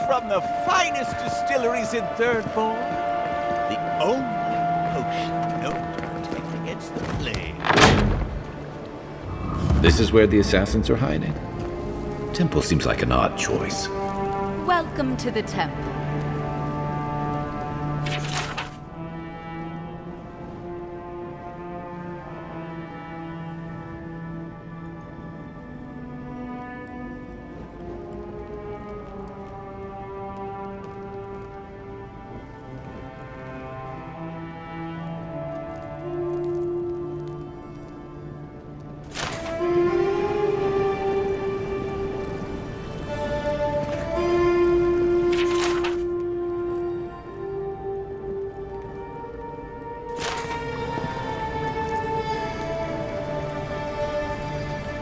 from the finest distilleries in Third Ball. The only potion known to protect against the plague. This is where the assassins are hiding. Temple seems like an odd choice. Welcome to the temple.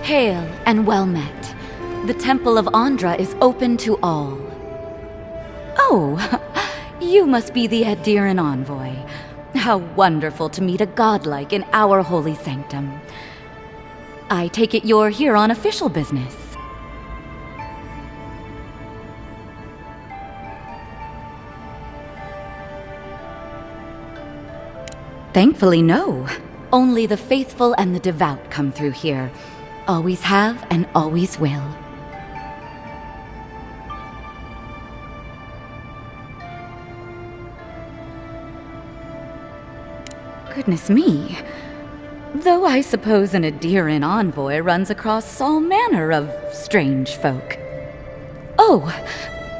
Hail and well met. The Temple of Andra is open to all. Oh, you must be the Adiran envoy. How wonderful to meet a godlike in our holy sanctum. I take it you're here on official business. Thankfully, no. Only the faithful and the devout come through here. Always have and always will. Goodness me. Though I suppose an Adiran envoy runs across all manner of strange folk. Oh,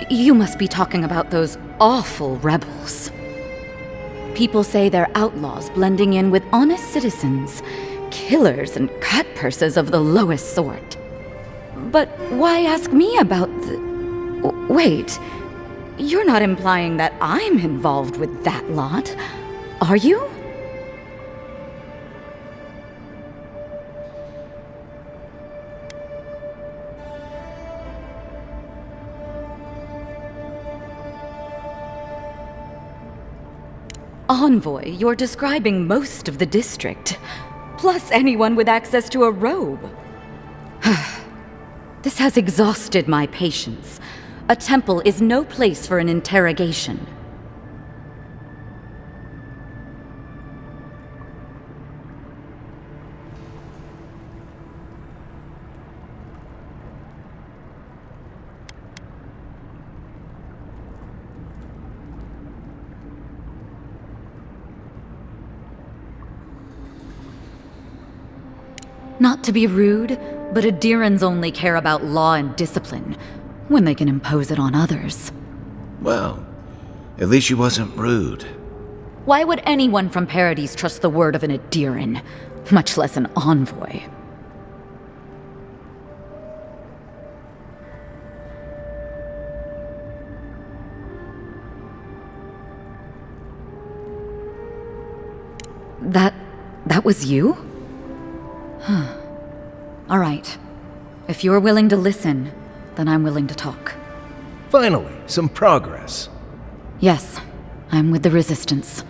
you must be talking about those awful rebels. People say they're outlaws blending in with honest citizens. Killers and cut-purses of the lowest sort. But why ask me about the... Wait, you're not implying that I'm involved with that lot, are you? Envoy, you're describing most of the district. Plus anyone with access to a robe. This has exhausted my patience. A temple is no place for an interrogation. Not to be rude, but Adirans only care about law and discipline, when they can impose it on others. Well, at least she wasn't rude. Why would anyone from Paradise trust the word of an Adiran, much less an envoy? That was you? Huh. All right. If you're willing to listen, then I'm willing to talk. Finally, some progress. Yes, I'm with the Resistance.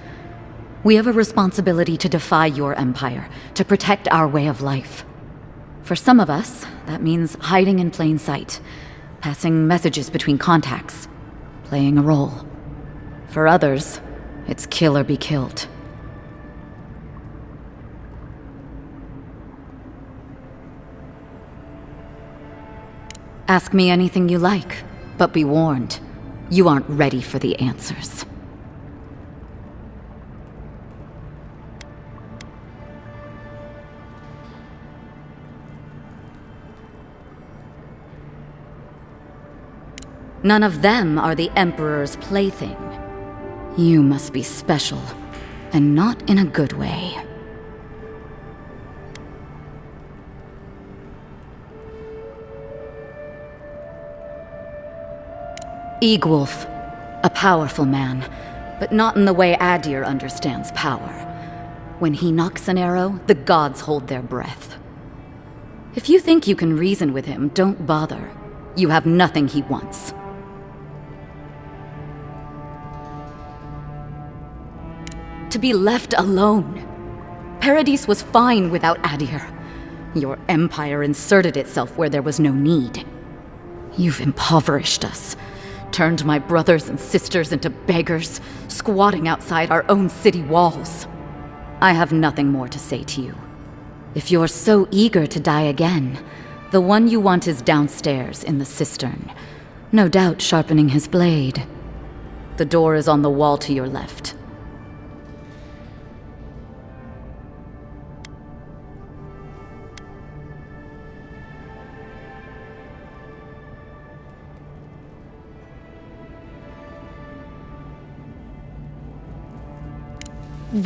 We have a responsibility to defy your empire, to protect our way of life. For some of us, that means hiding in plain sight, passing messages between contacts, playing a role. For others, it's kill or be killed. Ask me anything you like, but be warned, you aren't ready for the answers. None of them are the Emperor's plaything. You must be special, and not in a good way. Eagwolf, a powerful man, but not in the way Adir understands power. When he knocks an arrow, the gods hold their breath. If you think you can reason with him, don't bother. You have nothing he wants. To be left alone. Paradise was fine without Adir. Your empire inserted itself where there was no need. You've impoverished us, turned my brothers and sisters into beggars, squatting outside our own city walls. I have nothing more to say to you. If you're so eager to die again, the one you want is downstairs in the cistern, no doubt sharpening his blade. The door is on the wall to your left.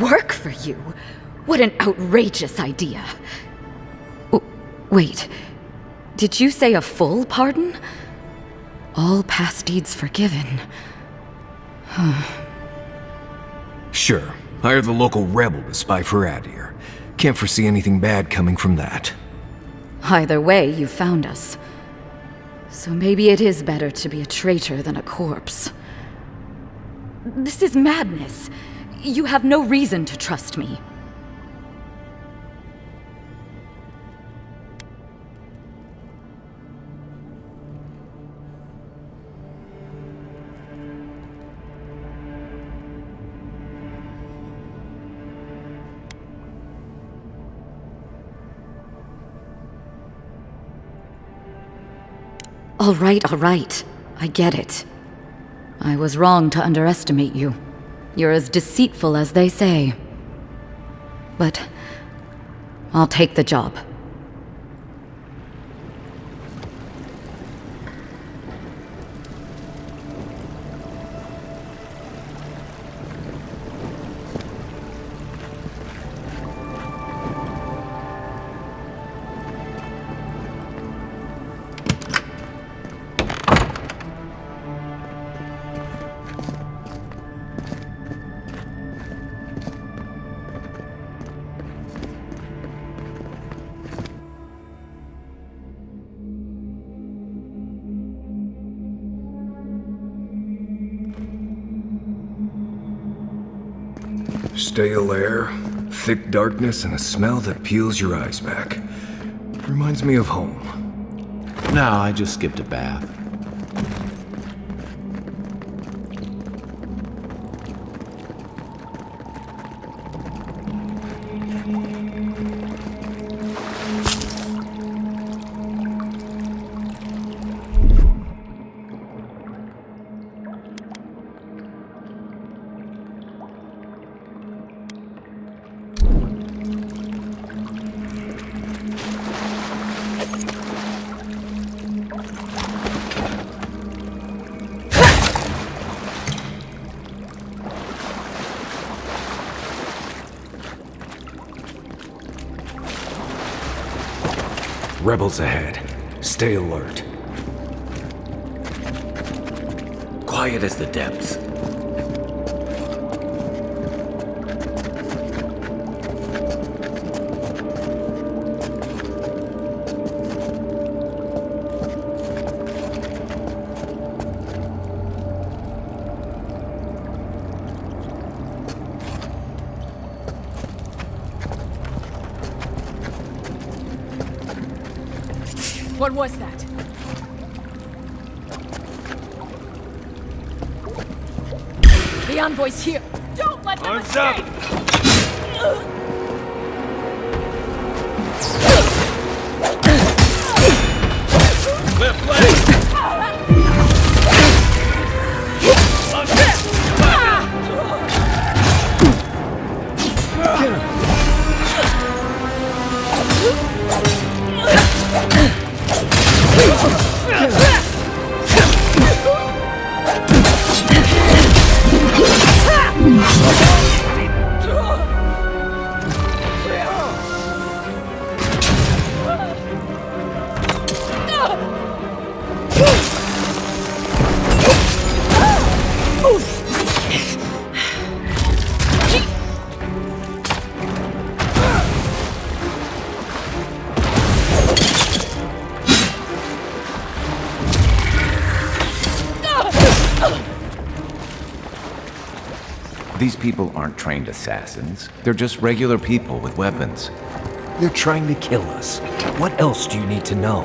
Work for you? What an outrageous idea. Wait, did you say a full pardon? All past deeds forgiven. Sure, hire the local rebel to spy for Adir. Can't foresee anything bad coming from that. Either way, you found us. So maybe it is better to be a traitor than a corpse. This is madness. You have no reason to trust me. All right. I get it. I was wrong to underestimate you. You're as deceitful as they say. But I'll take the job. Stale air, thick darkness, and a smell that peels your eyes back. Reminds me of home. No, I just skipped a bath. Rebels ahead. Stay alert. Quiet as the depths. What was that? The envoy's here. Don't let them escape! Left leg! These people aren't trained assassins. They're just regular people with weapons. They're trying to kill us. What else do you need to know?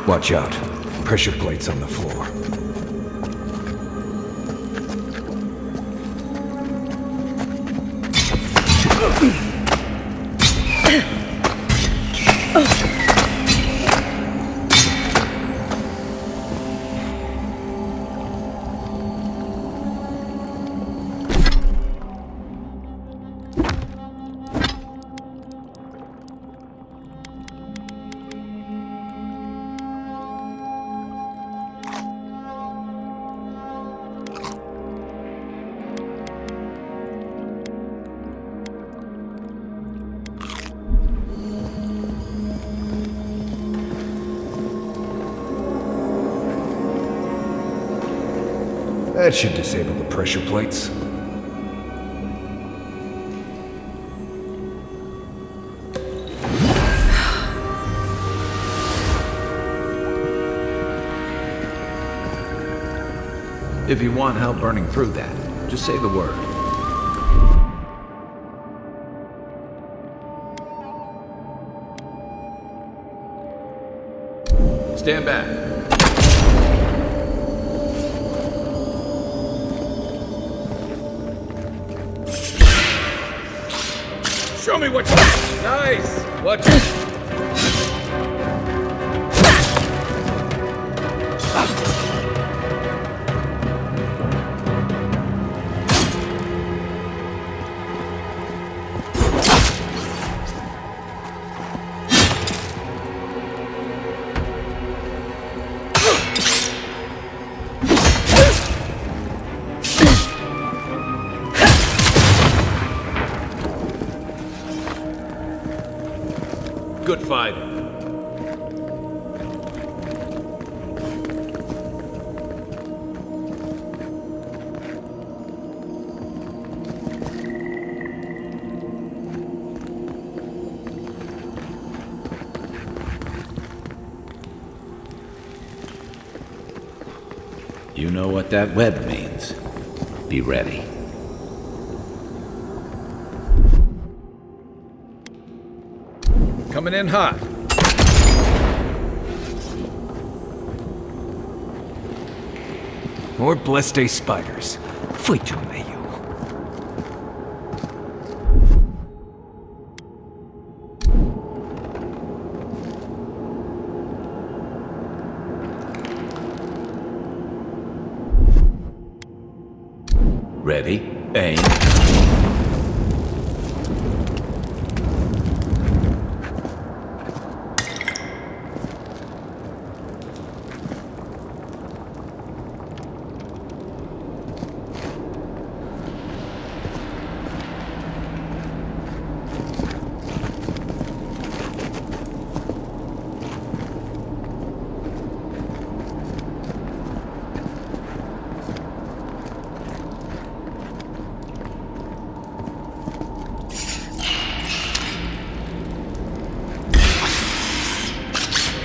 Watch out. Pressure plates on the floor. That should disable the pressure plates. If you want help burning through that, just say the word. Stand back. Show me what you got. Nice. Watch it. Good fighting. You know what that web means. Be ready. Coming in hot. More Bleste spiders. Foi-te ao meio. Ready? Aim.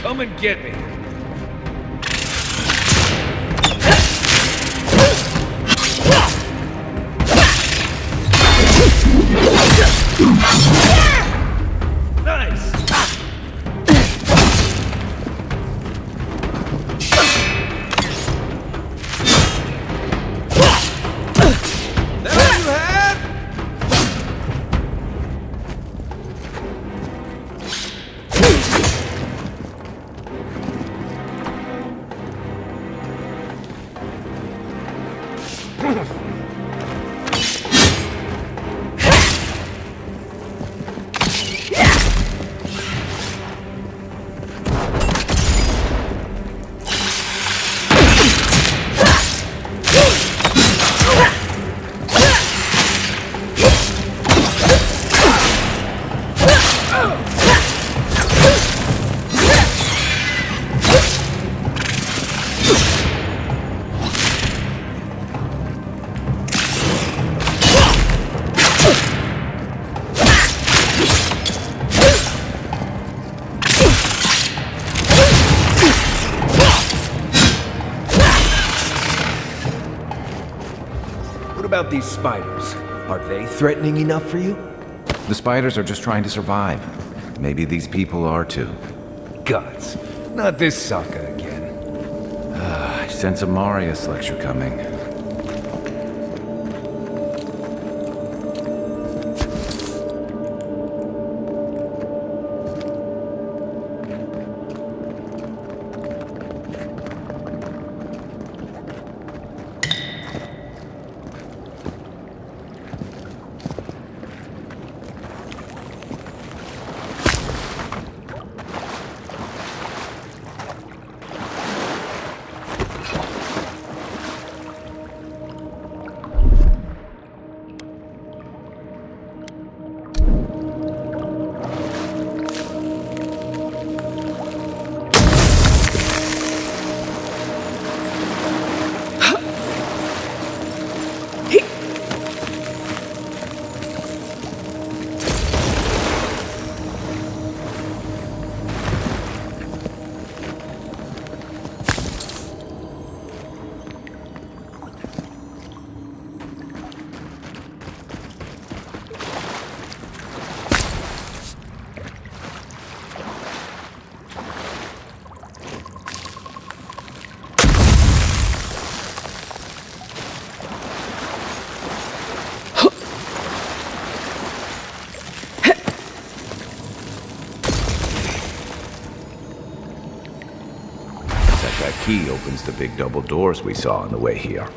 Come and get me. Nice. That all you had? What about these spiders? Are they threatening enough for you? The spiders are just trying to survive. Maybe these people are too. Gods. Not this Sokka again. I sense a Marius lecture coming. That key opens the big double doors we saw on the way here.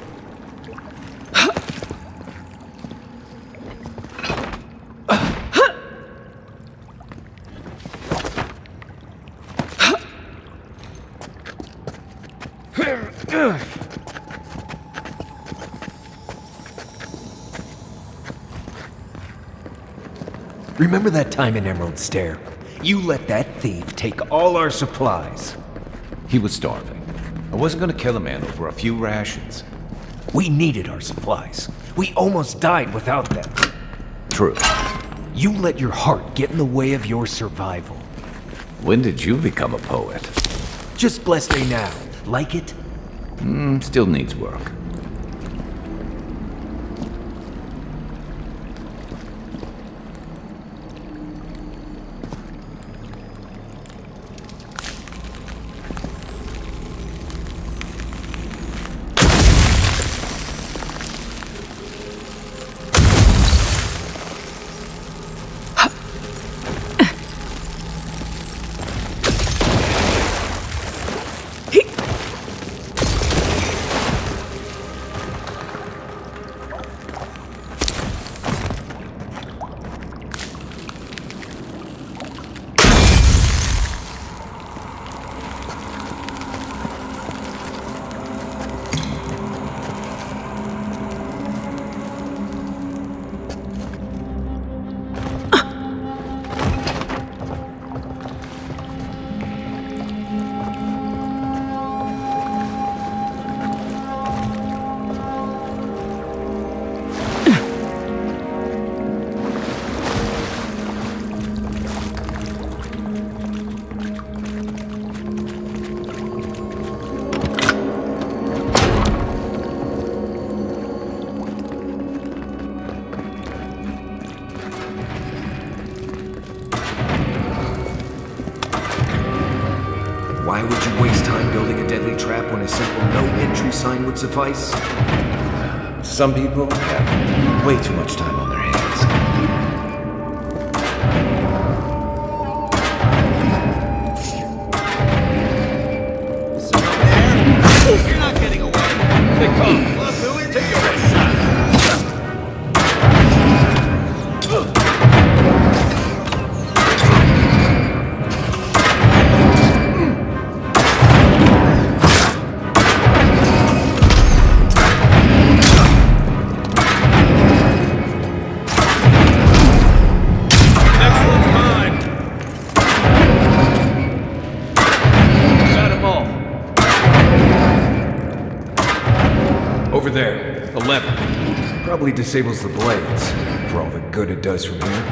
Remember that time in Emerald Stair? You let that thief take all our supplies. He was starving. I wasn't gonna kill a man over a few rations. We needed our supplies. We almost died without them. True. You let your heart get in the way of your survival. When did you become a poet? Just blessed day now. Like it? Still needs work. Why would you waste time building a deadly trap when a simple no-entry sign would suffice? Some people have way too much time on their hands. You're not getting away. They come. Well, Billy, take your best shot. Excellent time. Got 'em all. Over there. 11. Probably disables the blades, for all the good it does from here.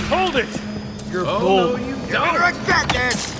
Hold it! You're Oh, bold. no, you don't. Regret this!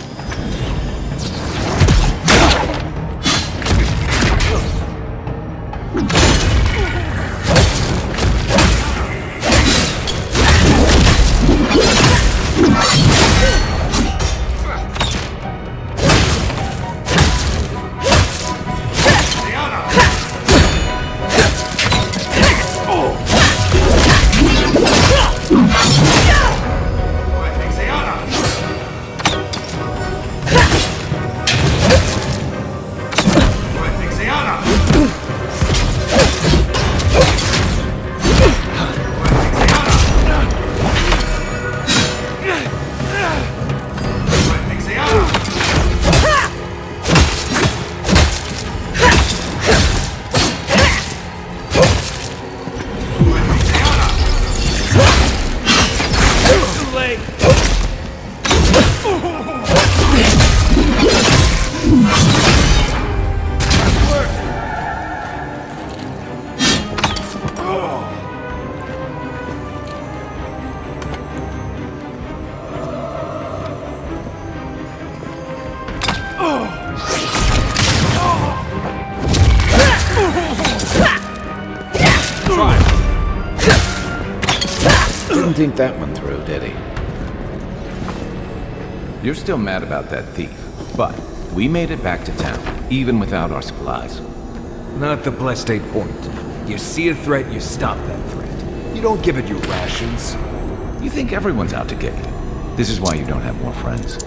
Didn't think that one through, did he? You're still mad about that thief, but we made it back to town, even without our supplies. Not the Blessed point. You see a threat, you stop that threat. You don't give it your rations. You think everyone's out to get you. This is why you don't have more friends.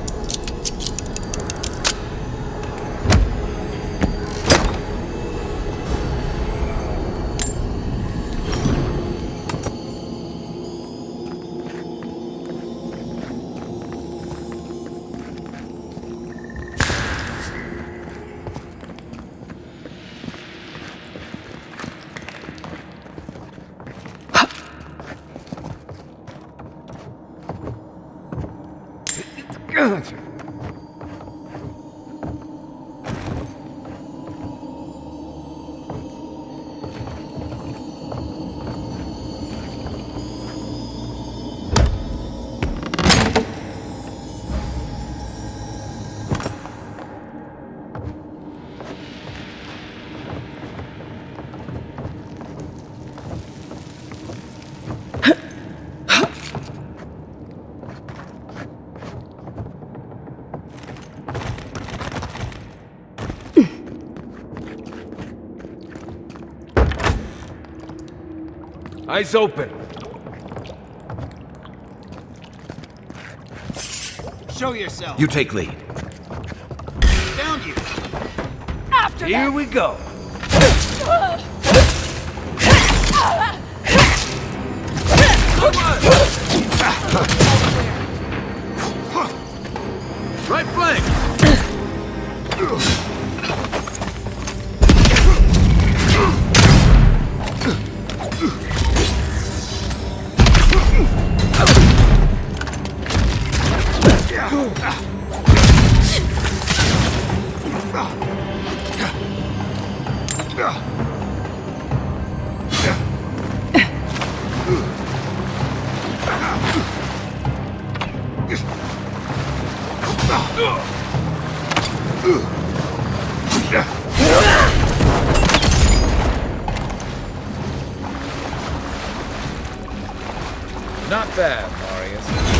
Eyes open. Show yourself. You take lead. Found you. After Here we go. Right flank. Not bad, Marius.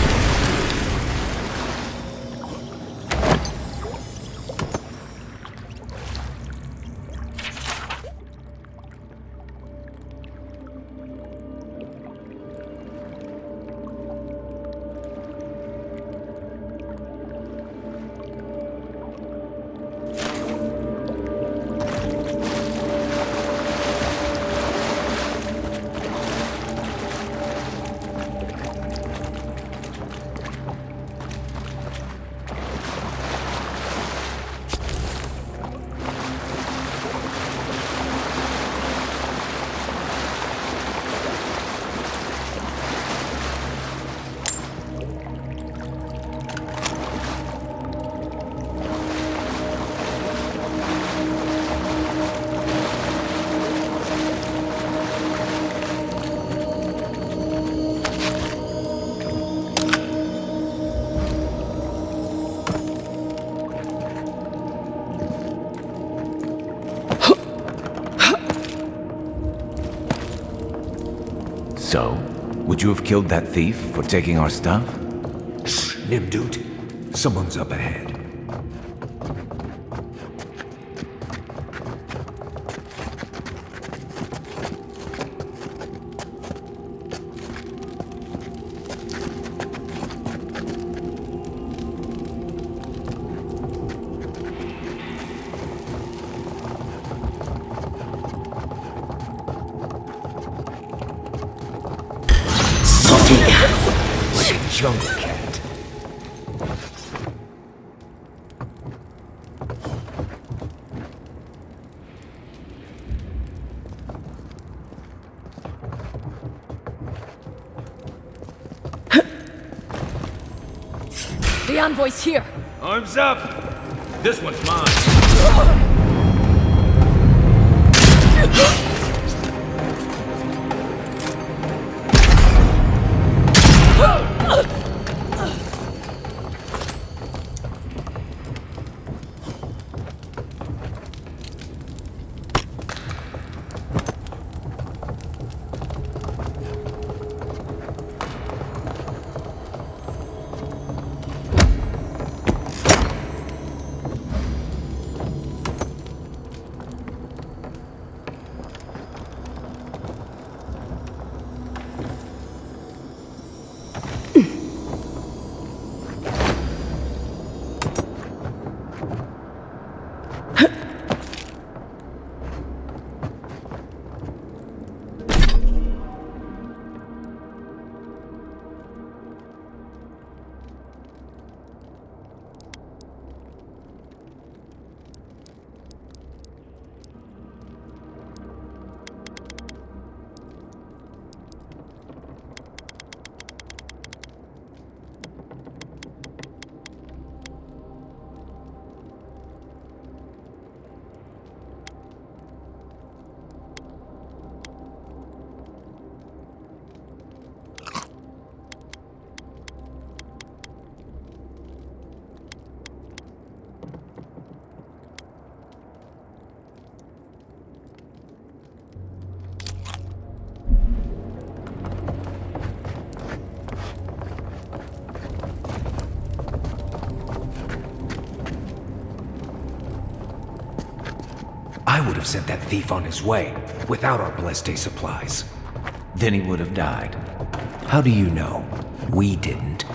So, would you have killed that thief for taking our stuff? Nimdut, someone's up ahead. Like a jungle cat. The envoy's here. Arms up! This one's mine. I would have sent that thief on his way, without our Bleste supplies. Then he would have died. How do you know? We didn't.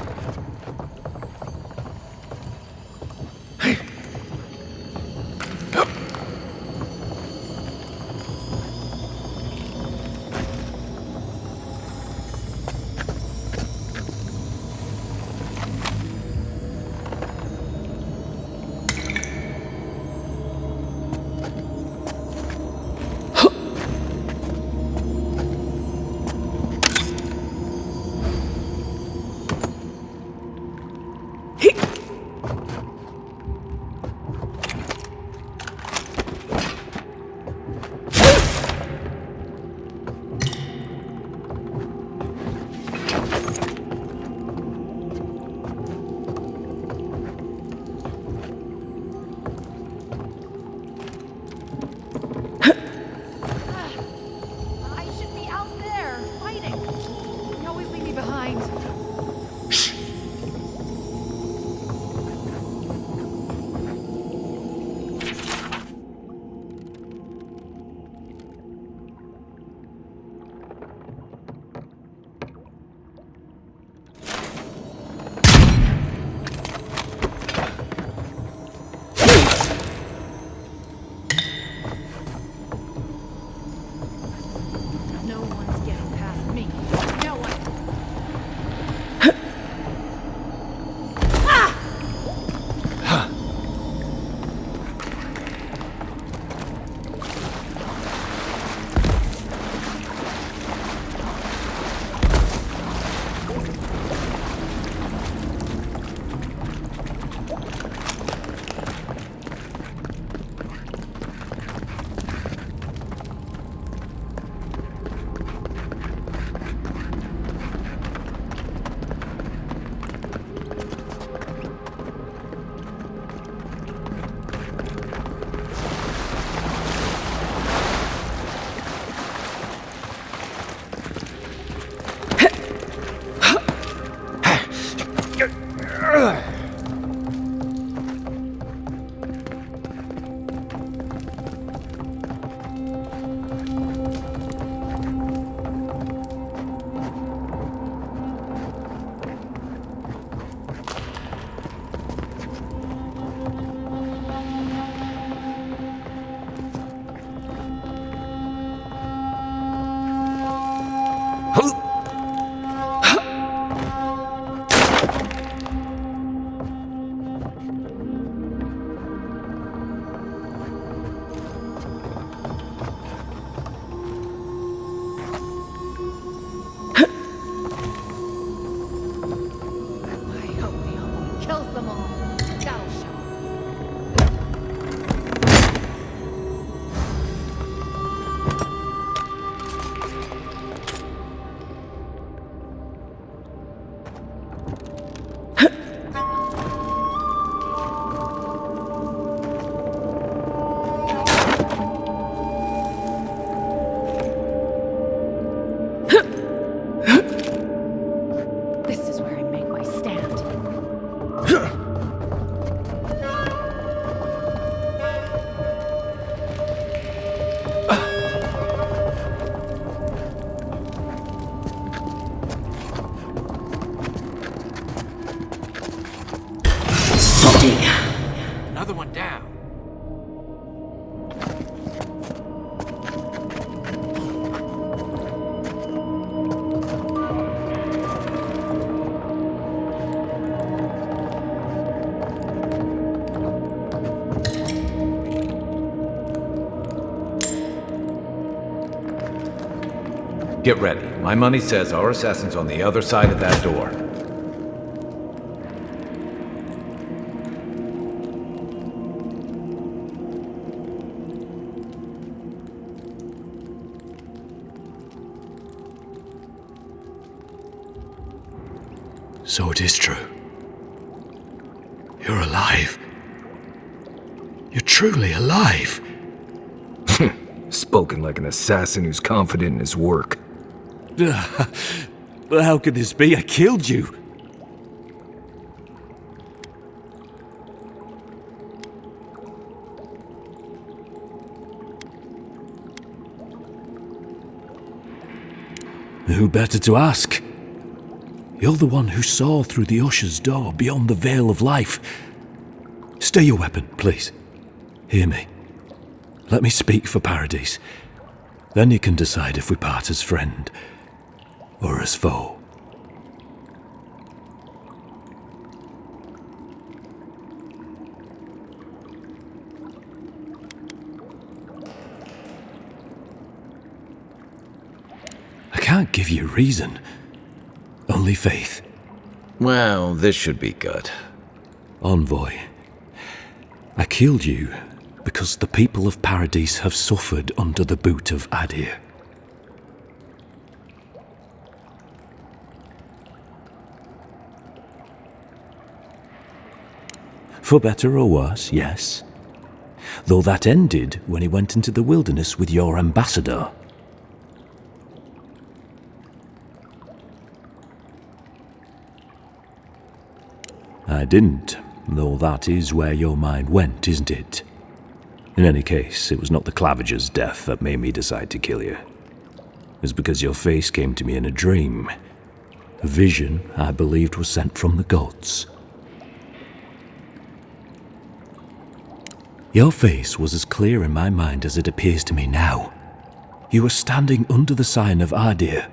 Another one down. Get ready. My money says our assassin's on the other side of that door. So it is true. You're alive. You're truly alive. Spoken like an assassin who's confident in his work. But how could this be? I killed you. Who better to ask? You're the one who saw through the usher's door beyond the veil of life. Stay your weapon, please. Hear me. Let me speak for Paradise. Then you can decide if we part as friend or as foe. I can't give you reason. Only faith. Well, this should be good. Envoy, I killed you because the people of Paradise have suffered under the boot of Adir. For better or worse, yes. Though that ended when he went into the wilderness with your ambassador. I didn't, though that is where your mind went, isn't it? In any case, it was not the Clavager's death that made me decide to kill you. It was because your face came to me in a dream. A vision I believed was sent from the gods. Your face was as clear in my mind as it appears to me now. You were standing under the sign of Adir.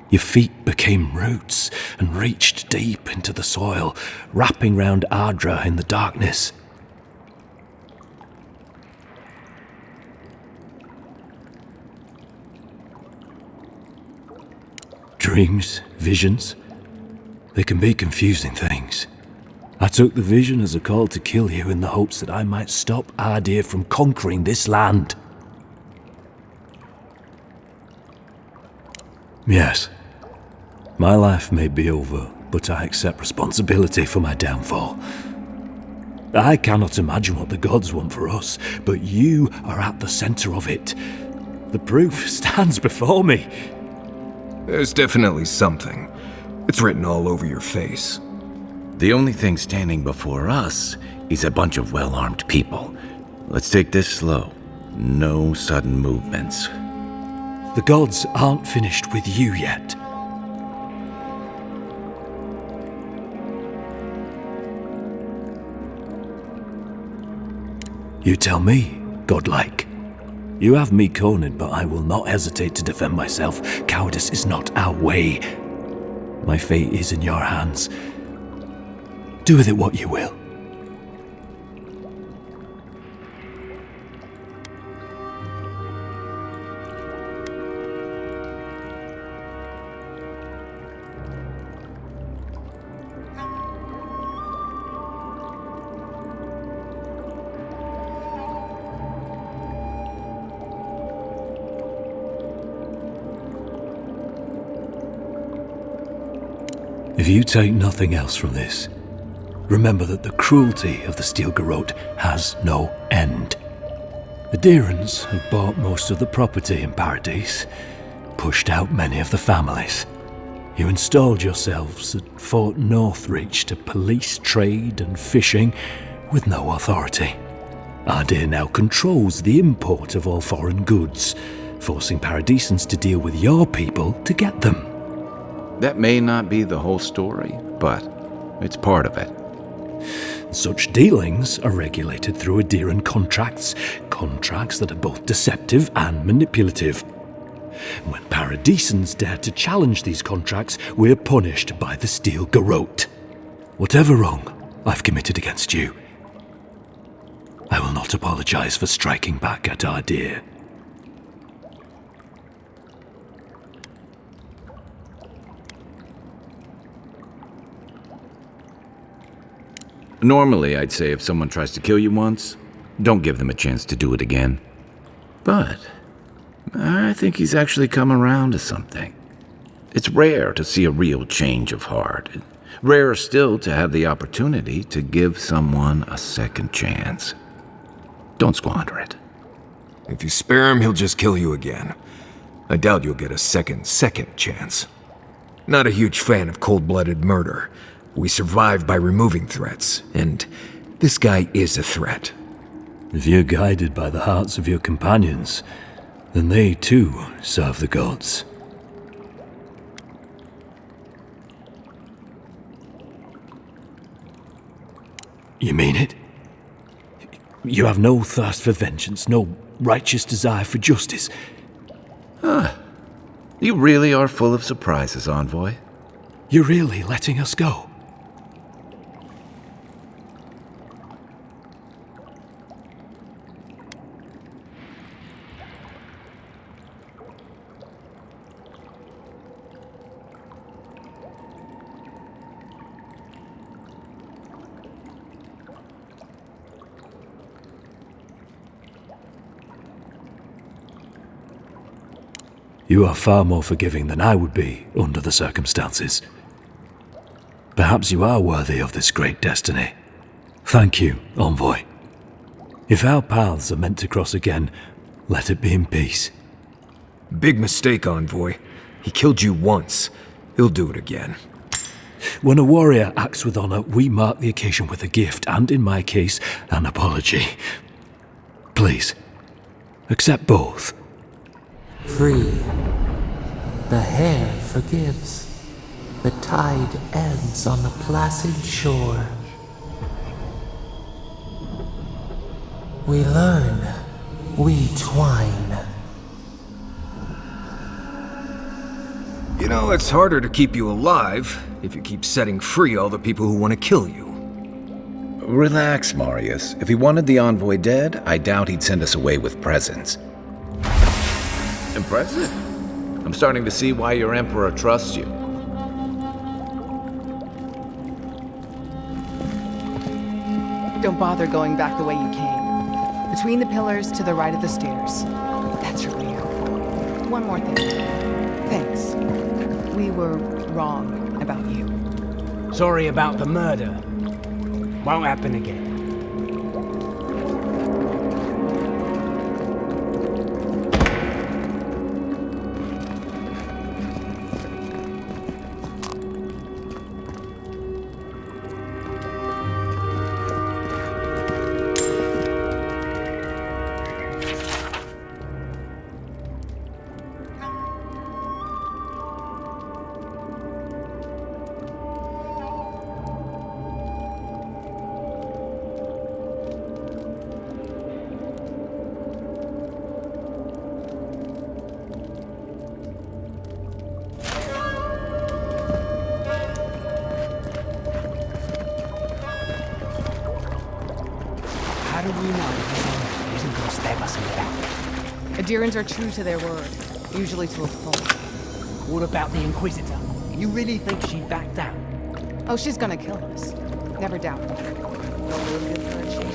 Your feet became roots and reached deep into the soil, wrapping round Ardra in the darkness. Dreams, visions, they can be confusing things. I took the vision as a call to kill you in the hopes that I might stop Adir from conquering this land. Yes. My life may be over, but I accept responsibility for my downfall. I cannot imagine what the gods want for us, but you are at the center of it. The proof stands before me. There's definitely something. It's written all over your face. The only thing standing before us is a bunch of well-armed people. Let's take this slow. No sudden movements. The gods aren't finished with you yet. You tell me, godlike. You have me cornered, but I will not hesitate to defend myself. Cowardice is not our way. My fate is in your hands. Do with it what you will. If you take nothing else from this, remember that the cruelty of the Steel Garrote has no end. The Deerans have bought most of the property in Paradise, pushed out many of the families. You installed yourselves at Fort Northreach to police trade and fishing with no authority. Ardir now controls the import of all foreign goods, forcing Paradisans to deal with your people to get them. That may not be the whole story, but it's part of it. Such dealings are regulated through Adiran contracts that are both deceptive and manipulative. When Paradisans dare to challenge these contracts, we're punished by the Steel Garrote. Whatever wrong I've committed against you, I will not apologize for striking back at Ardir. Normally, I'd say if someone tries to kill you once, don't give them a chance to do it again. But I think he's actually come around to something. It's rare to see a real change of heart. Rarer still to have the opportunity to give someone a second chance. Don't squander it. If you spare him, he'll just kill you again. I doubt you'll get a second chance. Not a huge fan of cold-blooded murder. We survive by removing threats, and this guy is a threat. If you're guided by the hearts of your companions, then they too serve the gods. You mean it? You have no thirst for vengeance, no righteous desire for justice. You really are full of surprises, Envoy. You're really letting us go? You are far more forgiving than I would be under the circumstances. Perhaps you are worthy of this great destiny. Thank you, Envoy. If our paths are meant to cross again, let it be in peace. Big mistake, Envoy. He killed you once. He'll do it again. When a warrior acts with honor, we mark the occasion with a gift, and in my case, an apology. Please, accept both. Free. The hair forgives. The tide ends on the placid shore. We learn. We twine. You know, it's harder to keep you alive if you keep setting free all the people who want to kill you. Relax, Marius. If he wanted the Envoy dead, I doubt he'd send us away with presents. Impressive. I'm starting to see why your Emperor trusts you. Don't bother going back the way you came. Between the pillars to the right of the stairs. That's your way out. One more thing. Thanks. We were wrong about you. Sorry about the murder. Won't happen again. How do we know this enemy isn't gonna stab us in the back? Adirans are true to their word, usually to a fault. What about the Inquisitor? You really think she'd back down? Oh, she's gonna kill us. Never doubt that. They'll do good for a change.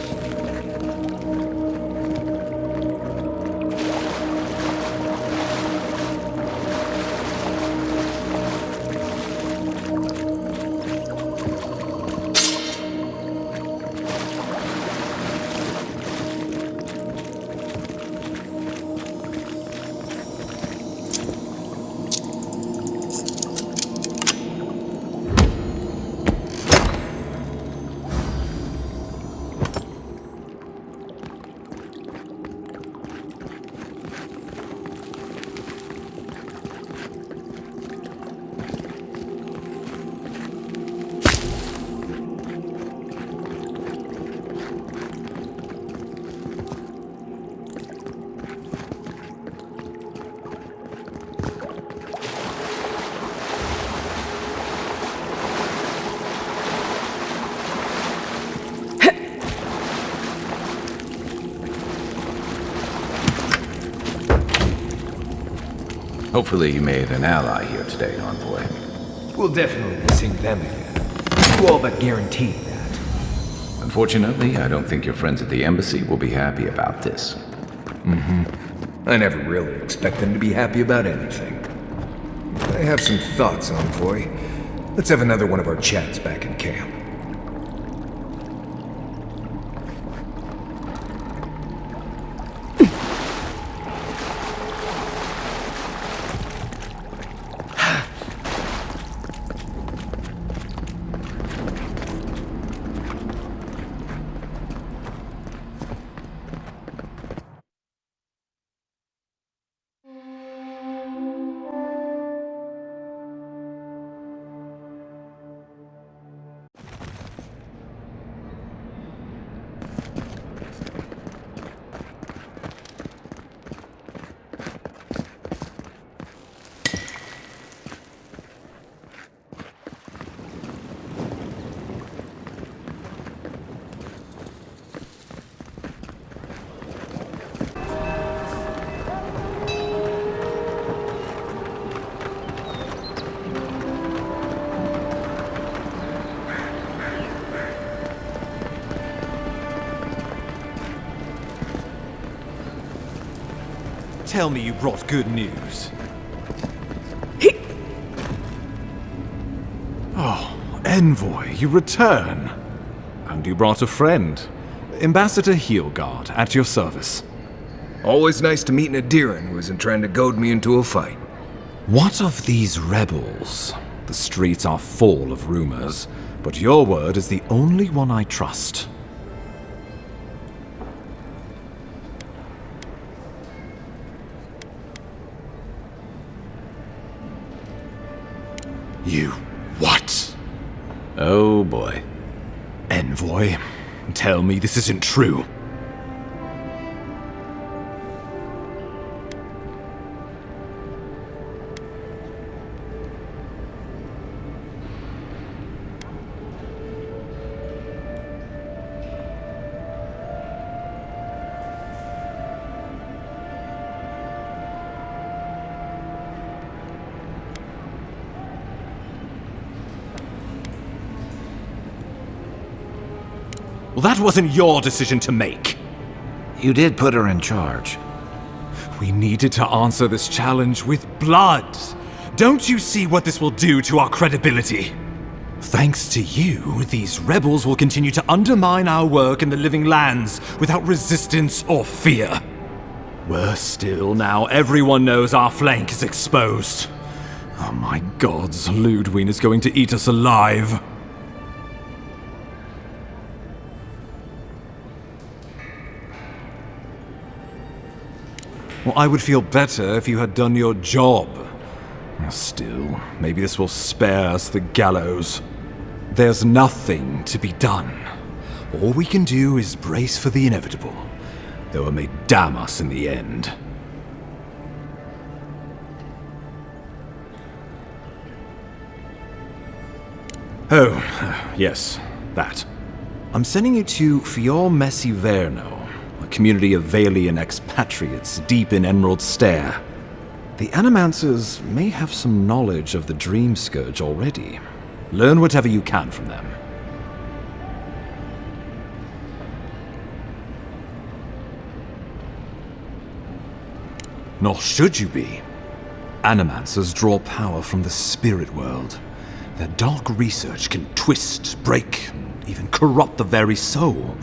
Hopefully you made an ally here today, Envoy. We'll definitely be seeing them again. You all but guaranteed that. Unfortunately, I don't think your friends at the embassy will be happy about this. I never really expect them to be happy about anything. I have some thoughts, Envoy. Let's have another one of our chats back in camp. Tell me you brought good news. Oh, Envoy, you return. And you brought a friend. Ambassador Heelguard, at your service. Always nice to meet an Adiran who isn't trying to goad me into a fight. What of these rebels? The streets are full of rumors, but your word is the only one I trust. You what? Oh boy. Envoy, tell me this isn't true. Well, that wasn't your decision to make. You did put her in charge. We needed to answer this challenge with blood. Don't you see what this will do to our credibility? Thanks to you, these rebels will continue to undermine our work in the Living Lands without resistance or fear. Worse still, now everyone knows our flank is exposed. Oh my gods, Ludwig is going to eat us alive. Well, I would feel better if you had done your job. Still, maybe this will spare us the gallows. There's nothing to be done. All we can do is brace for the inevitable, though it may damn us in the end. Oh, yes, that. I'm sending you to Fior Messi Verno, a community of Valian expatriates deep in Emerald Stair. The Animancers may have some knowledge of the Dream Scourge already. Learn whatever you can from them. Nor should you be. Animancers draw power from the spirit world. Their dark research can twist, break, and even corrupt the very soul.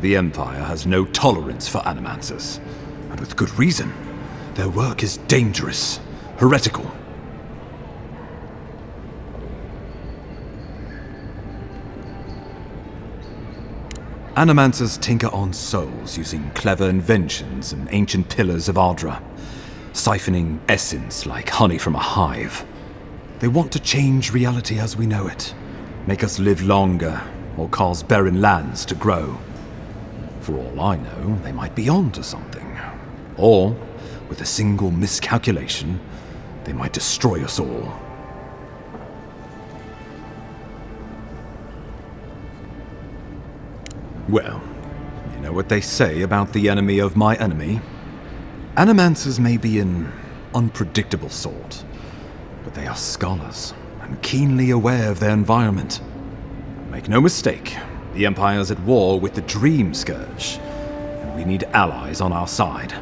The Empire has no tolerance for Animancers, and with good reason. Their work is dangerous, heretical. Animancers tinker on souls using clever inventions and ancient pillars of Ardra, siphoning essence like honey from a hive. They want to change reality as we know it, make us live longer, or cause barren lands to grow. For all I know, they might be on to something. Or, with a single miscalculation, they might destroy us all. Well, you know what they say about the enemy of my enemy? Animancers may be an unpredictable sort, but they are scholars and keenly aware of their environment. Make no mistake, the Empire's at war with the Dream Scourge, and we need allies on our side.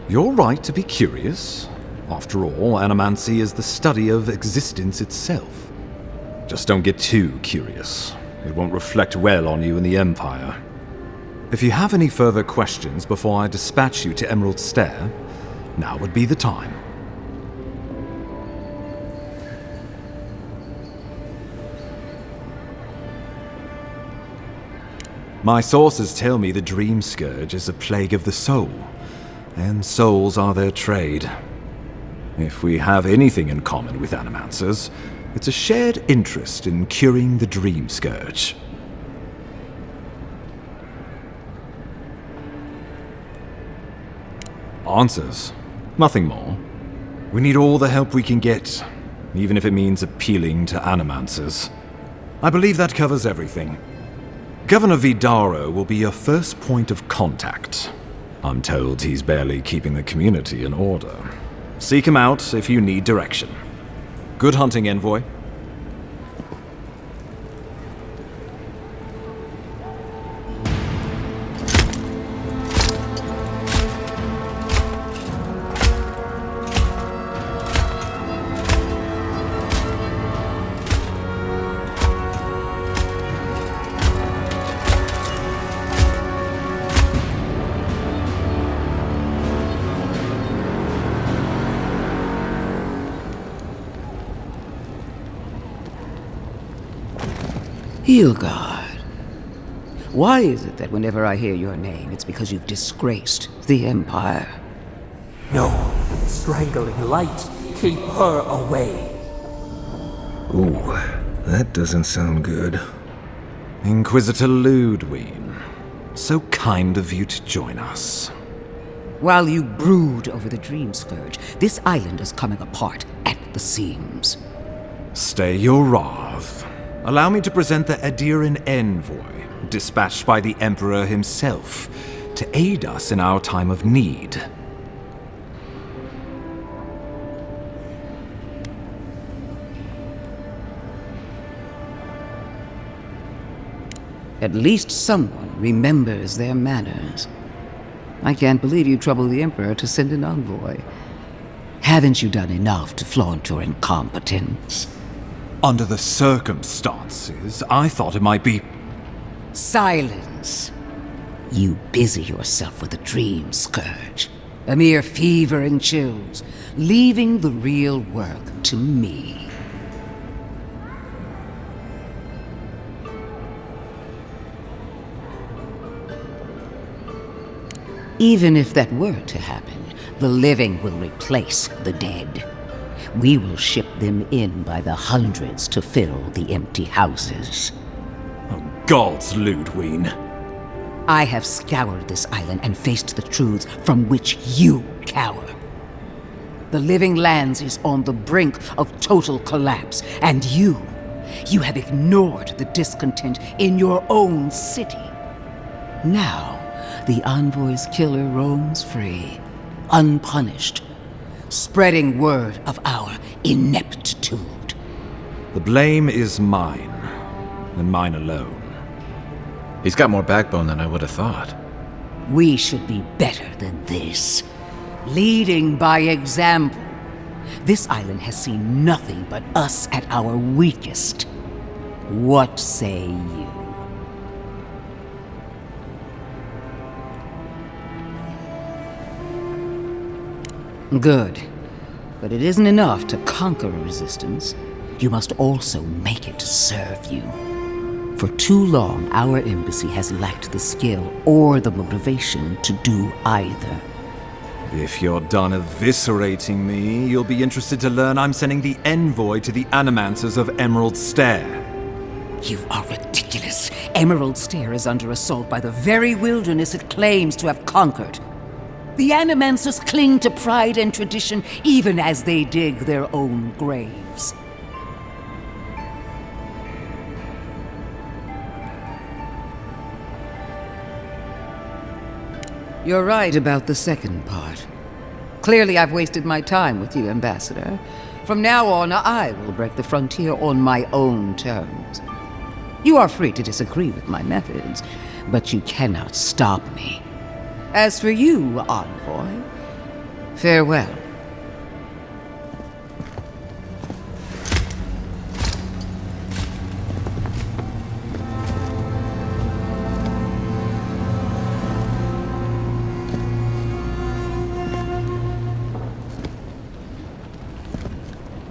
You're right to be curious. After all, animancy is the study of existence itself. Just don't get too curious. It won't reflect well on you in the Empire. If you have any further questions before I dispatch you to Emerald Stair, now would be the time. My sources tell me the Dream Scourge is a plague of the soul, and souls are their trade. If we have anything in common with Animancers, it's a shared interest in curing the Dream Scourge. Answers. Nothing more. We need all the help we can get, even if it means appealing to Animancers. I believe that covers everything. Governor Vidaro will be your first point of contact. I'm told he's barely keeping the community in order. Seek him out if you need direction. Good hunting, Envoy. Hilgard. Why is it that whenever I hear your name, it's because you've disgraced the Empire? No. Strangling light. Keep her away. Ooh, that doesn't sound good. Inquisitor Ludwig, so kind of you to join us. While you brood over the Dream Scourge, this island is coming apart at the seams. Stay your wrath. Allow me to present the Adiran Envoy, dispatched by the Emperor himself, to aid us in our time of need. At least someone remembers their manners. I can't believe you troubled the Emperor to send an envoy. Haven't you done enough to flaunt your incompetence? Under the circumstances, I thought it might be... Silence. You busy yourself with the Dream Scourge. A mere fever and chills, leaving the real work to me. Even if that were to happen, the living will replace the dead. We will ship them in by the hundreds to fill the empty houses. Oh, gods, Ludwig. I have scoured this island and faced the truths from which you cower. The Living Lands is on the brink of total collapse, and you have ignored the discontent in your own city. Now, the Envoy's killer roams free, unpunished, spreading word of our ineptitude. The blame is mine, and mine alone. He's got more backbone than I would have thought. We should be better than this. Leading by example. This island has seen nothing but us at our weakest. What say you? Good. But it isn't enough to conquer a resistance. You must also make it serve you. For too long, our embassy has lacked the skill or the motivation to do either. If you're done eviscerating me, you'll be interested to learn I'm sending the envoy to the Animancers of Emerald Stair. You are ridiculous. Emerald Stair is under assault by the very wilderness it claims to have conquered. The Animancers cling to pride and tradition even as they dig their own graves. You're right about the second part. Clearly I've wasted my time with you, Ambassador. From now on, I will break the frontier on my own terms. You are free to disagree with my methods, but you cannot stop me. As for you, Envoy, farewell.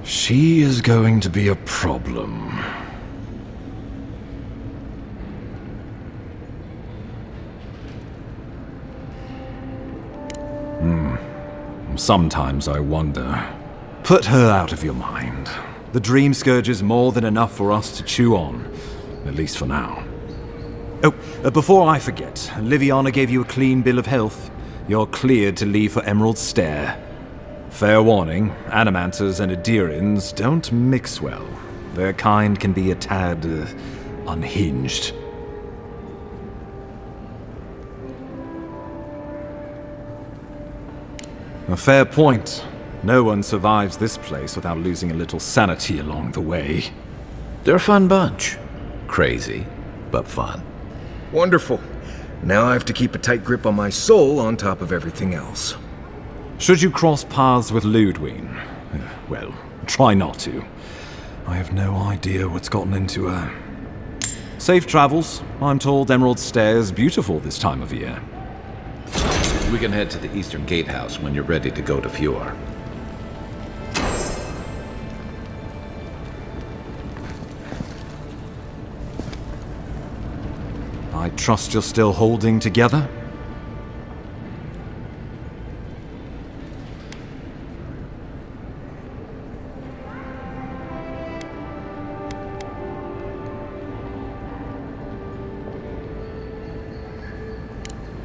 She is going to be a problem. Sometimes I wonder. Put her out of your mind. The Dream Scourge is more than enough for us to chew on. At least for now. Oh, before I forget, Liviana gave you a clean bill of health. You're cleared to leave for Emerald Stair. Fair warning, Animancers and Adirians don't mix well. Their kind can be a tad, unhinged. A fair point. No one survives this place without losing a little sanity along the way. They're a fun bunch. Crazy, but fun. Wonderful. Now I have to keep a tight grip on my soul on top of everything else. Should you cross paths with Ludwig, well, try not to. I have no idea what's gotten into her. Safe travels. I'm told Emerald Stair is beautiful this time of year. We can head to the Eastern Gatehouse when you're ready to go to Fjord. I trust you're still holding together?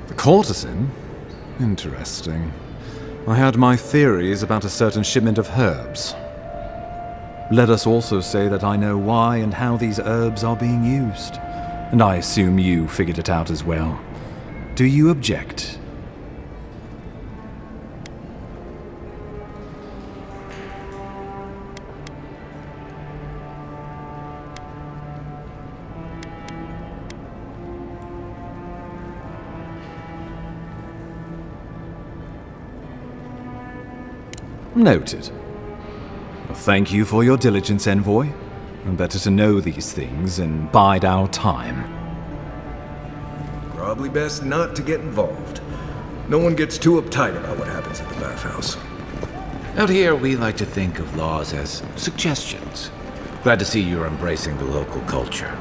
The courtesan? Interesting. I had my theories about a certain shipment of herbs. Let us also say that I know why and how these herbs are being used. And I assume you figured it out as well. Do you object? Noted. Well, thank you for your diligence, Envoy. Better to know these things and bide our time. Probably best not to get involved. No one gets too uptight about what happens at the bathhouse. Out here, we like to think of laws as suggestions. Glad to see you're embracing the local culture.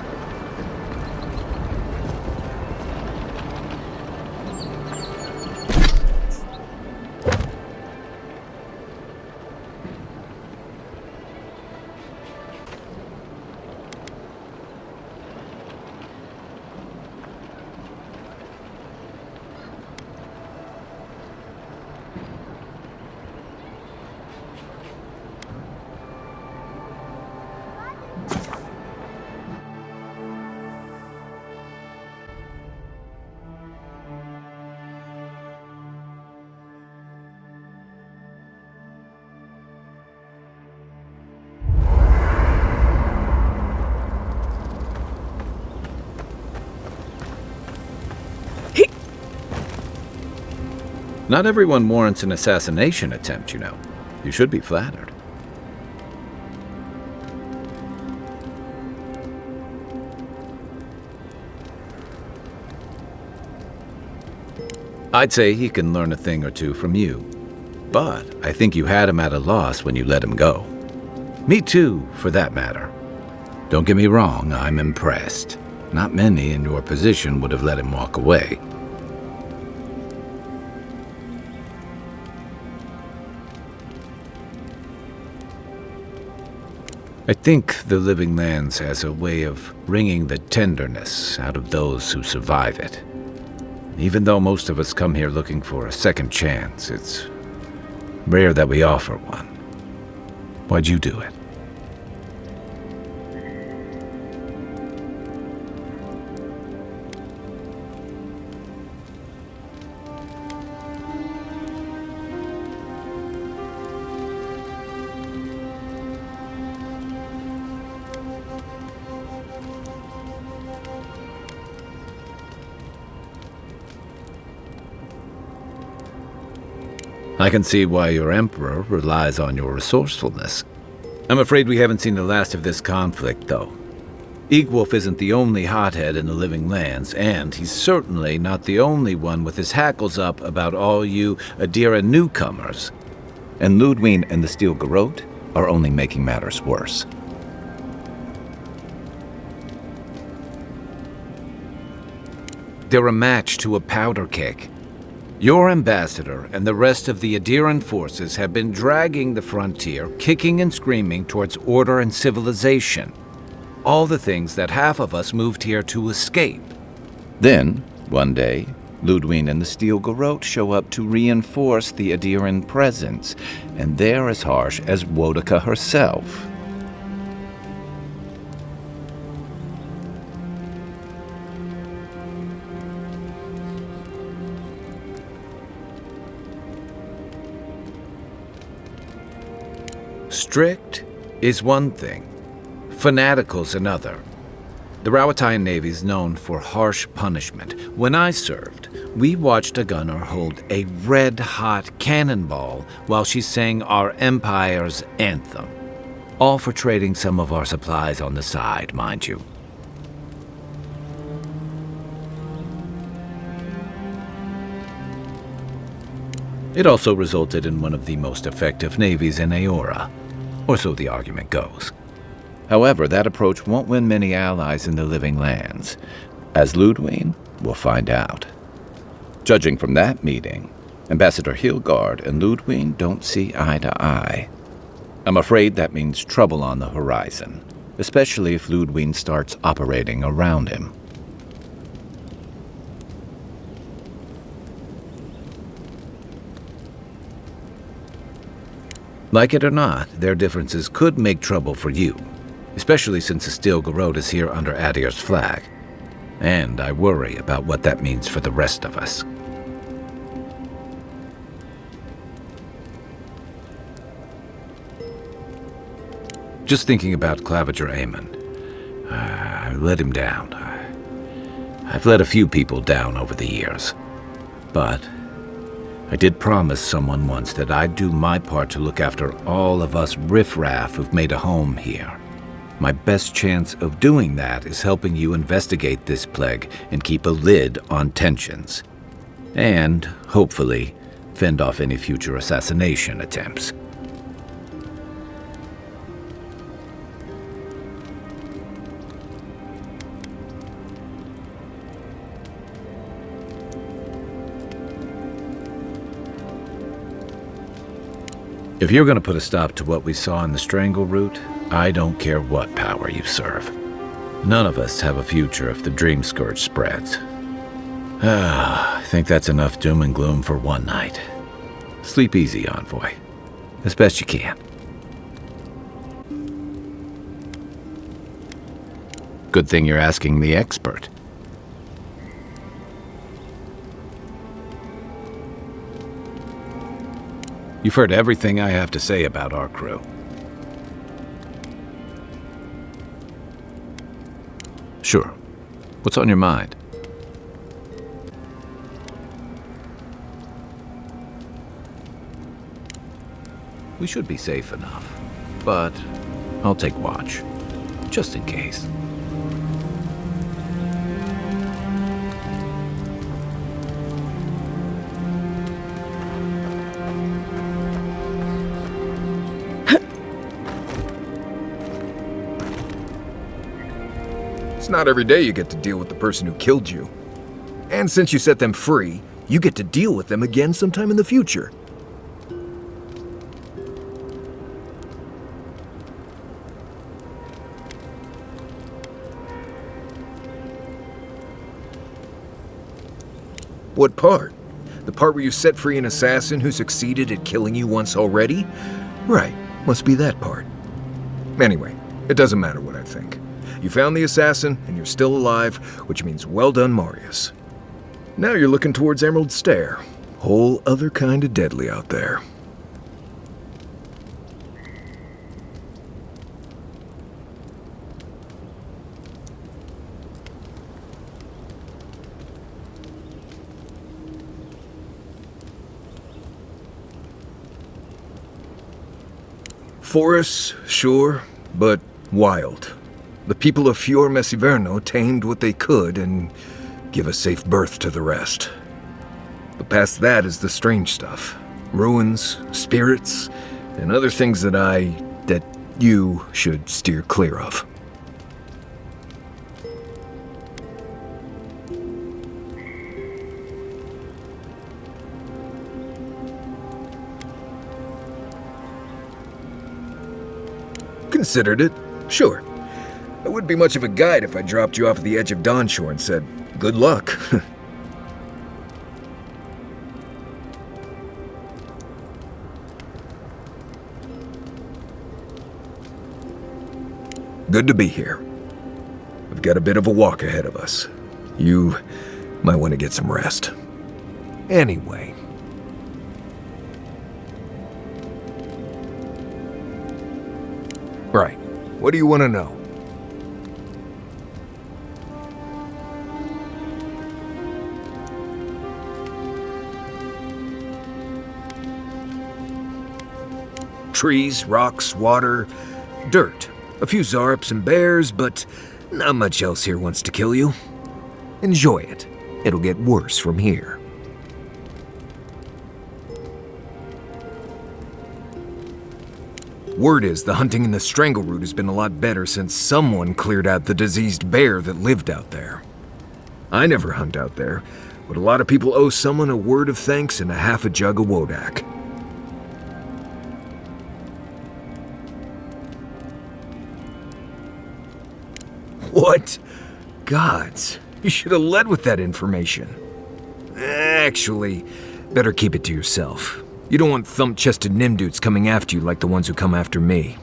Not everyone warrants an assassination attempt, you know. You should be flattered. I'd say he can learn a thing or two from you. But I think you had him at a loss when you let him go. Me too, for that matter. Don't get me wrong, I'm impressed. Not many in your position would have let him walk away. I think the Living Lands has a way of wringing the tenderness out of those who survive it. Even though most of us come here looking for a second chance, it's rare that we offer one. Why'd you do it? I can see why your Emperor relies on your resourcefulness. I'm afraid we haven't seen the last of this conflict, though. Eagwolf isn't the only hothead in the Living Lands, and he's certainly not the only one with his hackles up about all you Adira newcomers. And Ludwig and the Steel Garrote are only making matters worse. They're a match to a powder keg. Your ambassador and the rest of the Adiran forces have been dragging the frontier, kicking and screaming towards order and civilization. All the things that half of us moved here to escape. Then, one day, Ludwig and the Steel Garrote show up to reinforce the Adiran presence, and they're as harsh as Wodaka herself. Strict is one thing, fanatical's another. The Rawatayan Navy's known for harsh punishment. When I served, we watched a gunner hold a red-hot cannonball while she sang our empire's anthem. All for trading some of our supplies on the side, mind you. It also resulted in one of the most effective navies in Aora, or so the argument goes. However, that approach won't win many allies in the Living Lands, as Ludwig will find out. Judging from that meeting, Ambassador Hilgard and Ludwig don't see eye to eye. I'm afraid that means trouble on the horizon, especially if Ludwig starts operating around him. Like it or not, their differences could make trouble for you, especially since the Steel Garrote is here under Adir's flag. And I worry about what that means for the rest of us. Just thinking about Claviger Aemon. I let him down. I've let a few people down over the years. But I did promise someone once that I'd do my part to look after all of us riffraff who've made a home here. My best chance of doing that is helping you investigate this plague and keep a lid on tensions. And, hopefully, fend off any future assassination attempts. If you're going to put a stop to what we saw in the Strangle Route, I don't care what power you serve. None of us have a future if the Dream Scourge spreads. I think that's enough doom and gloom for one night. Sleep easy, Envoy. As best you can. Good thing you're asking the expert. You've heard everything I have to say about our crew. Sure. What's on your mind? We should be safe enough. But I'll take watch, just in case. It's not every day you get to deal with the person who killed you. And since you set them free, you get to deal with them again sometime in the future. What part? The part where you set free an assassin who succeeded at killing you once already? Right, must be that part. Anyway, it doesn't matter what I think. You found the assassin, and you're still alive, which means well done, Marius. Now you're looking towards Emerald Stair. Whole other kind of deadly out there. Forests, sure, but wild. The people of Fior Mesiverno tamed what they could and give a safe birth to the rest. But past that is the strange stuff. Ruins, spirits, and other things that you should steer clear of. Considered it, sure. I wouldn't be much of a guide if I dropped you off at the edge of Dawnshore and said, good luck. Good to be here. We've got a bit of a walk ahead of us. You might want to get some rest. Anyway. Right. What do you want to know? Trees, rocks, water, dirt. A few Zarps and bears, but not much else here wants to kill you. Enjoy it. It'll get worse from here. Word is the hunting in the Strangleroot has been a lot better since someone cleared out the diseased bear that lived out there. I never hunt out there, but a lot of people owe someone a word of thanks and a half a jug of Wodak. What? Gods, you should have led with that information. Actually, better keep it to yourself. You don't want thump-chested Nimdudes coming after you like the ones who come after me.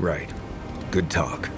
Right. Good talk.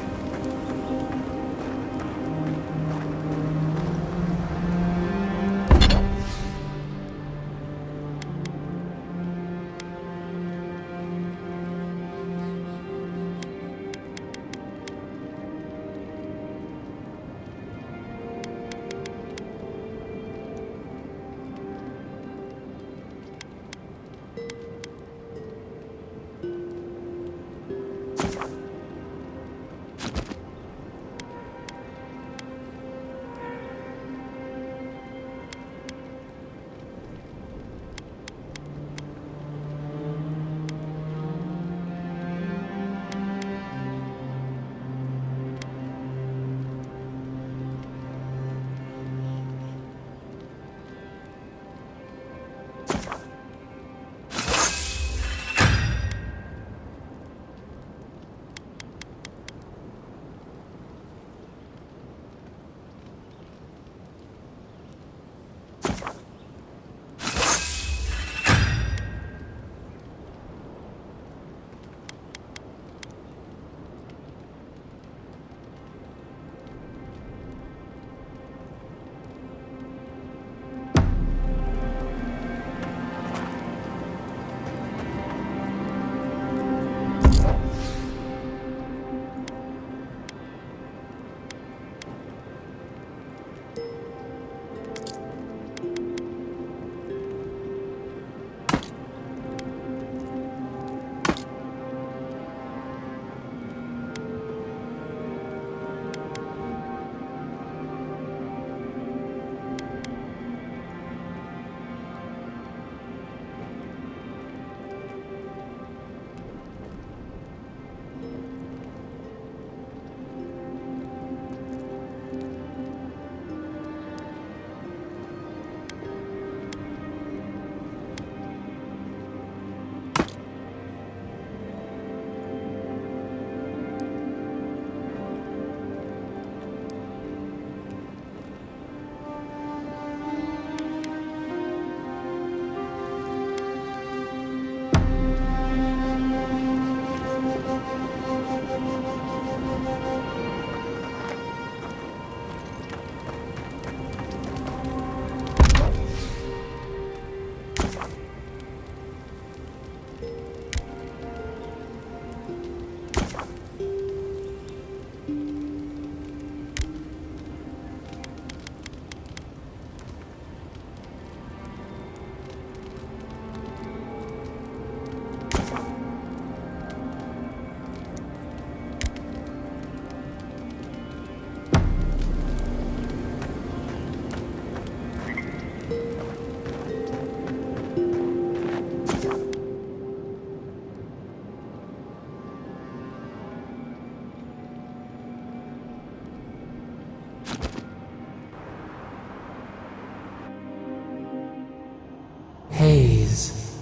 trees,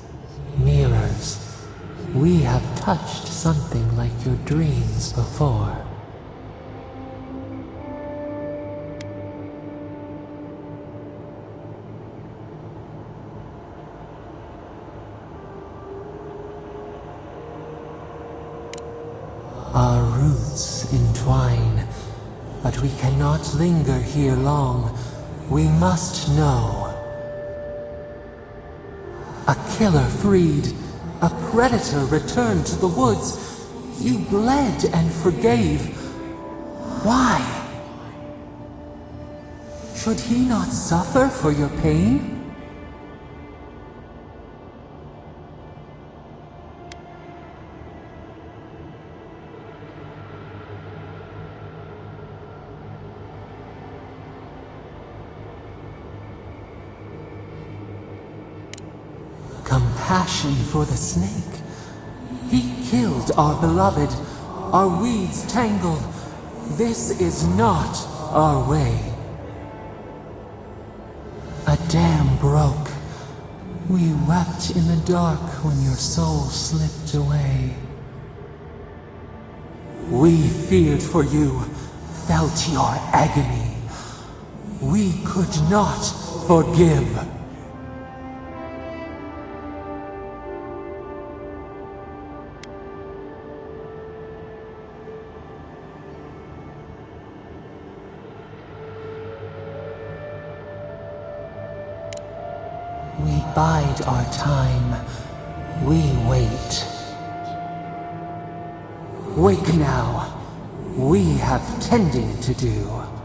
mirrors. We have touched something like your dreams before. Our roots entwine, but we cannot linger here long. We must know. A killer freed, a predator returned to the woods. You bled and forgave. Why? Should he not suffer for your pain? Compassion for the snake. He killed our beloved, our weeds tangled. This is not our way. A dam broke. We wept in the dark when your soul slipped away. We feared for you, felt your agony. We could not forgive. We bide our time. We wait. Wake now. We have tending to do.